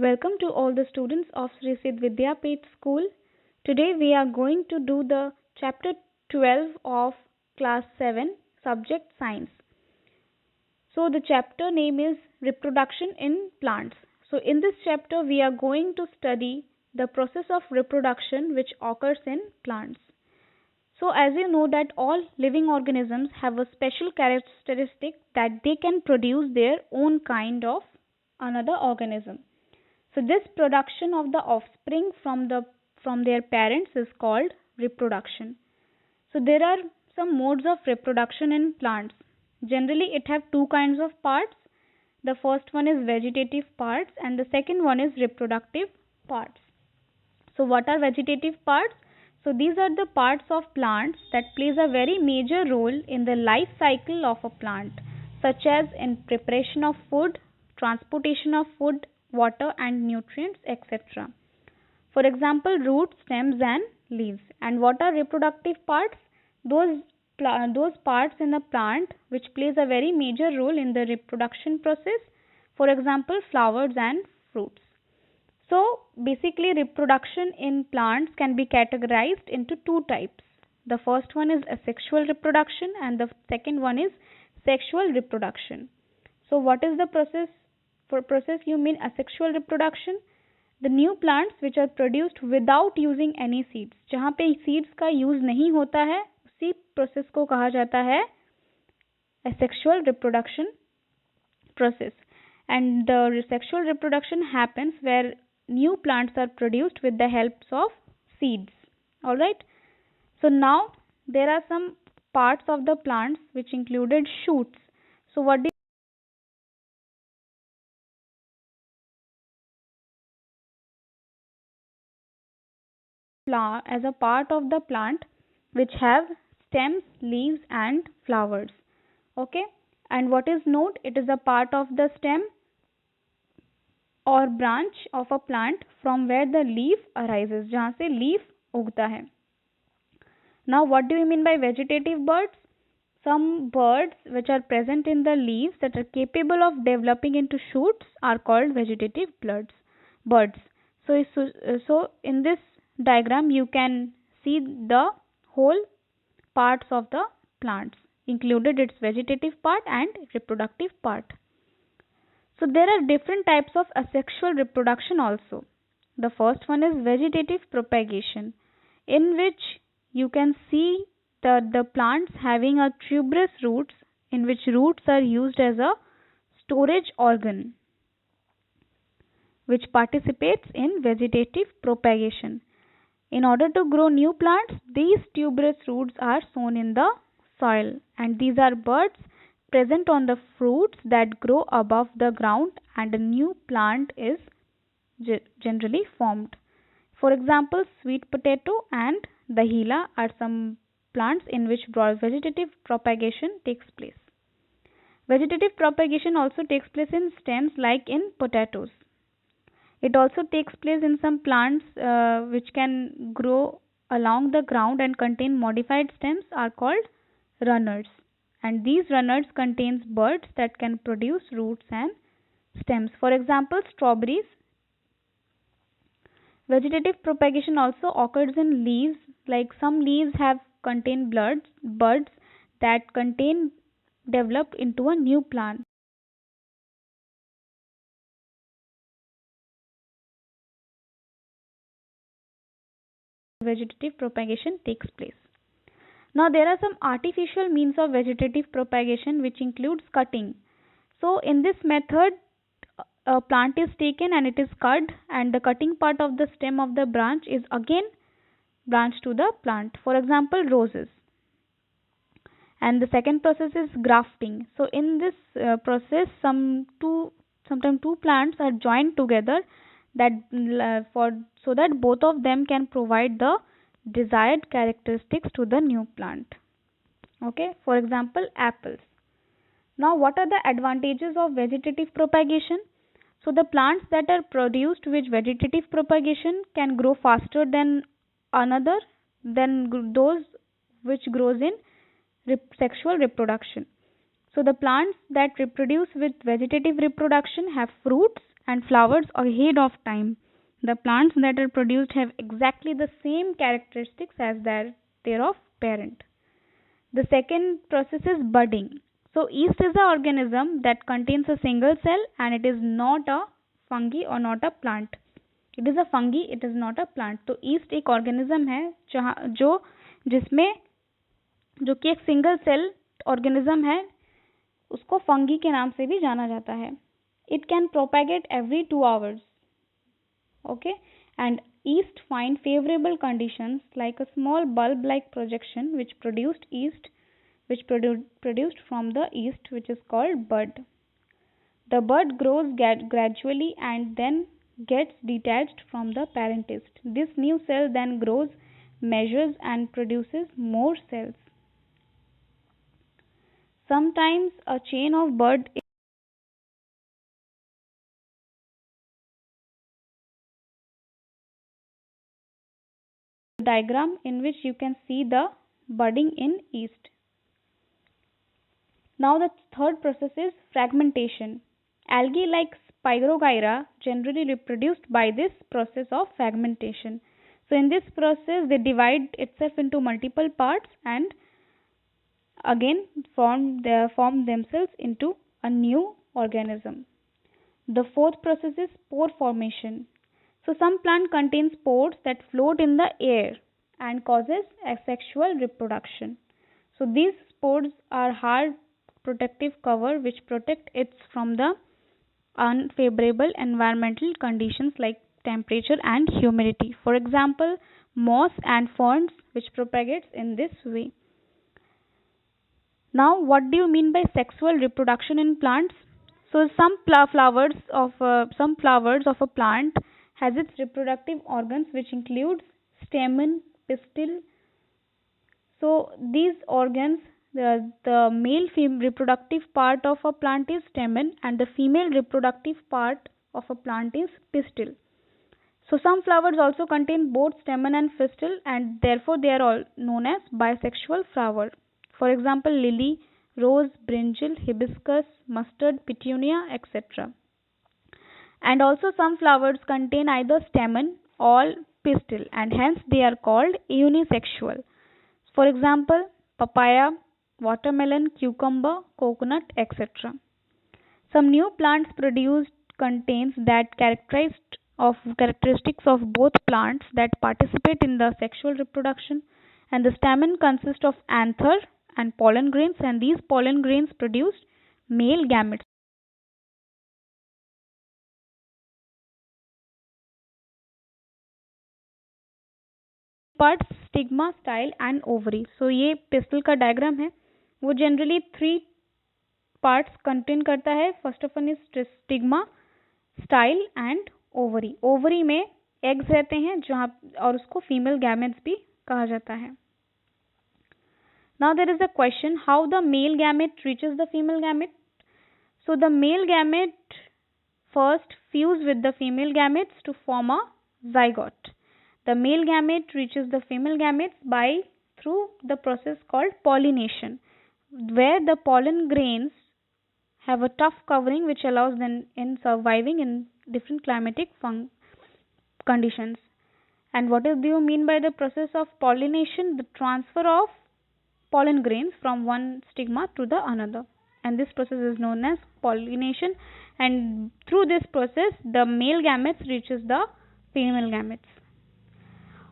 Welcome to all the students of Sri Siddh Vidyapith School. Today we are going to do the chapter 12 of class 7 subject science. So the chapter name is reproduction in plants. So in this chapter we are going to study the process of reproduction which occurs in plants. So as you know that all living organisms have a special characteristic that they can produce their own kind of another organism. So this production of the offspring from their parents is called reproduction. So there are some modes of reproduction in plants. Generally it have two kinds of parts. The first one is vegetative parts and the second one is reproductive parts. So what are vegetative parts? So these are the parts of plants that plays a very major role in the life cycle of a plant, such as in preparation of food, transportation of food, water and nutrients, etc. For example, roots, stems and leaves. And what are reproductive parts? Those parts in the plant which plays a very major role in the reproduction process. For example, flowers and fruits. So basically reproduction in plants can be categorized into two types. The first one is asexual reproduction and the second one is sexual reproduction. So what is the process? For process you mean asexual reproduction, the new plants which are produced without using any seeds. जहाँ पे seeds का use नहीं होता है उसी process को कहा जाता है asexual reproduction process. And the sexual reproduction happens where new plants are produced with the help of seeds. Alright. So now there are some parts of the plants which included shoots. So what do as a part of the plant which have stems, leaves and flowers. Okay. And what is note? It is a part of the stem or branch of a plant from where the leaf arises, जहाँ से leaf उगता है. Now what do we mean by vegetative birds? Some birds which are present in the leaves that are capable of developing into shoots are called vegetative birds. So in this diagram you can see the whole parts of the plants, included its vegetative part and reproductive part. So there are different types of asexual reproduction also. The first one is vegetative propagation, in which you can see the plants having a tuberous roots, in which roots are used as a storage organ which participates in vegetative propagation. In order to grow new plants, these tuberous roots are sown in the soil, and these are buds present on the fruits that grow above the ground and a new plant is generally formed. For example, sweet potato and dahila are some plants in which vegetative propagation takes place. Vegetative propagation also takes place in stems like in potatoes. It also takes place in some plants which can grow along the ground and contain modified stems are called runners. And these runners contains buds that can produce roots and stems. For example, strawberries. Vegetative propagation also occurs in leaves, like some leaves have contained buds that developed into a new plant. Vegetative propagation takes place. Now there are some artificial means of vegetative propagation which includes cutting. So in this method a plant is taken and it is cut, and the cutting part of the stem of the branch is again branched to the plant. For example, roses. And the second process is grafting. So in this process sometimes two plants are joined together so that both of them can provide the desired characteristics to the new plant. Okay, for example, apples. Now what are the advantages of vegetative propagation? So the plants that are produced with vegetative propagation can grow faster than those which grows in sexual reproduction. So the plants that reproduce with vegetative reproduction have fruits and flowers ahead of time. The plants that are produced have exactly the same characteristics as their of parent. The second process is budding. So yeast is an organism that contains a single cell, and it is not a fungi or not a plant. It is a fungi, it is not a plant. तो yeast एक organism है जहाँ जो जिसमें जो कि एक single cell organism है, उसको फंगी के नाम से भी जाना जाता है. It can propagate every 2 hours. Okay, and yeast find favorable conditions like a small bulb-like projection produced from the yeast, which is called bud. The bud grows gradually and then gets detached from the parent yeast. This new cell then grows, measures, and produces more cells. Sometimes a chain of bud diagram in which you can see the budding in yeast. Now the third process is fragmentation. Algae like Spirogyra generally reproduced by this process of fragmentation. So in this process they divide itself into multiple parts and again form themselves into a new organism. The fourth process is spore formation. So some plant contains spores that float in the air and causes asexual reproduction. So these spores are hard protective cover which protect it from the unfavorable environmental conditions like temperature and humidity. For example, moss and ferns which propagates in this way. Now, what do you mean by sexual reproduction in plants? So some flowers of a plant has its reproductive organs which includes stamen, pistil. So these organs, the male reproductive part of a plant is stamen and the female reproductive part of a plant is pistil. So some flowers also contain both stamen and pistil and therefore they are all known as bisexual flower. For example, lily, rose, brinjal, hibiscus, mustard, petunia, etc. And also some flowers contain either stamen or pistil and hence they are called unisexual. For example, papaya, watermelon, cucumber, coconut, etc. Some new plants produced contains that characteristics of both plants that participate in the sexual reproduction, and the stamen consists of anther and pollen grains, and these pollen grains produce male gametes. Parts stigma, style and ovary. So ये pistil का diagram है. वो generally 3 parts contain करता है. First of all is stigma, style and ovary. Ovary में eggs रहते हैं जहाँ और उसको female gametes भी कहा जाता है. Now there is a question how the male gamete reaches the female gamete. So the male gamete first fuse with the female gametes to form a zygote. The male gamete reaches the female gametes through the process called pollination, where the pollen grains have a tough covering which allows them in surviving in different climatic conditions. And what do you mean by the process of pollination? The transfer of pollen grains from one stigma to the another, and this process is known as pollination, and through this process the male gametes reaches the female gametes.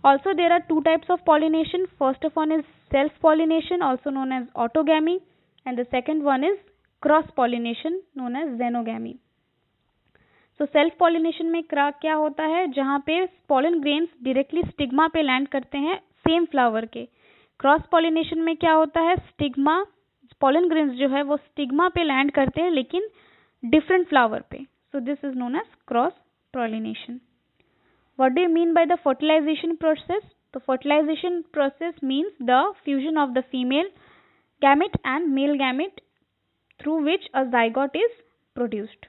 Also there are 2 types of pollination. First of all is self pollination, also known as autogamy, and the second one is cross pollination, known as xenogamy. So self pollination में क्या होता है, जहाँ पे pollen grains directly stigma पे land करते हैं same flower के. क्रॉस पॉलिनेशन में क्या होता है, स्टिग्मा pollen grains जो है वो स्टिग्मा पे लैंड करते हैं लेकिन डिफरेंट फ्लावर पे. So this is known as cross pollination. What do you mean by the fertilization process? The fertilization process means the fusion of the female gamete and male gamete through which a zygote is produced.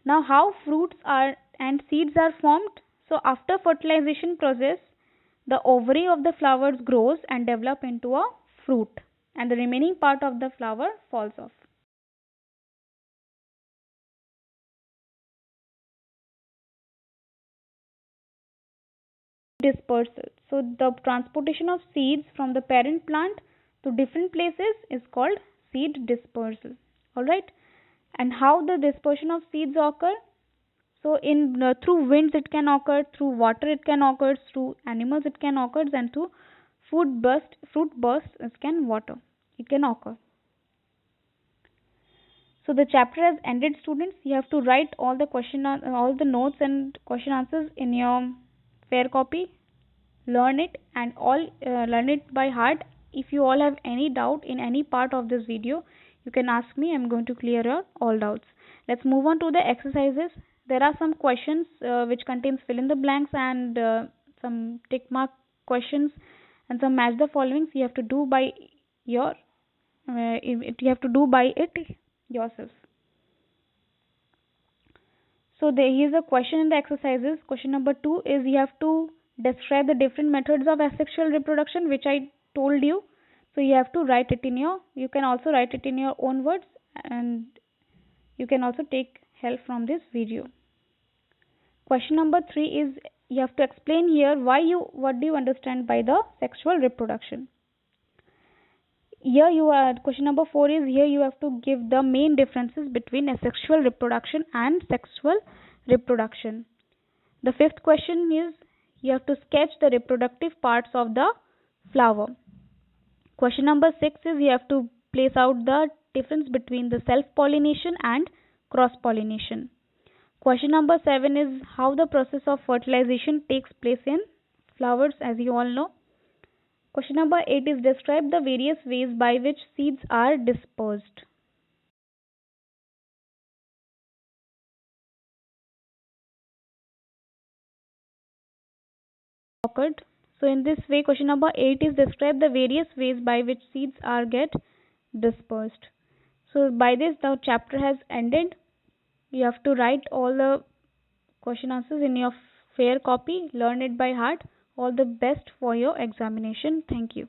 Now how fruits and seeds are formed? So after fertilization process, the ovary of the flowers grows and develop into a fruit. and the remaining part of the flower falls off. Dispersal. So the transportation of seeds from the parent plant to different places is called seed dispersal. Alright. And how the dispersion of seeds occur? So in through winds it can occur, through water it can occur, through animals it can occur, and through fruit bursts it can occur. So the chapter has ended, students. You have to write all the notes and question answers in your fair copy. Learn it and learn it by heart. If you all have any doubt in any part of this video, you can ask me. I'm going to clear your all doubts. Let's move on to the exercises. There are some questions which contains fill in the blanks and some tick mark questions and some match the followings. You have to do by your you have to do by it yourself. So here is a question in the exercises. Question number 2 is you have to describe the different methods of asexual reproduction which I told you. So you have to write it you can also write it in your own words, and you can also take help from this video. Question number 3 is you have to explain here what do you understand by the sexual reproduction. Question number 4 is here you have to give the main differences between asexual reproduction and sexual reproduction. The 5th question is you have to sketch the reproductive parts of the flower. Question number 6 is you have to place out the difference between the self-pollination and cross-pollination. Question number 7 is how the process of fertilization takes place in flowers, as you all know. Question number 8 is describe the various ways by which seeds are dispersed. So in this way, question number 8 is describe the various ways by which seeds are get dispersed. So by this the chapter has ended. You have to write all the question answers in your fair copy. Learn it by heart. All the best for your examination. Thank you.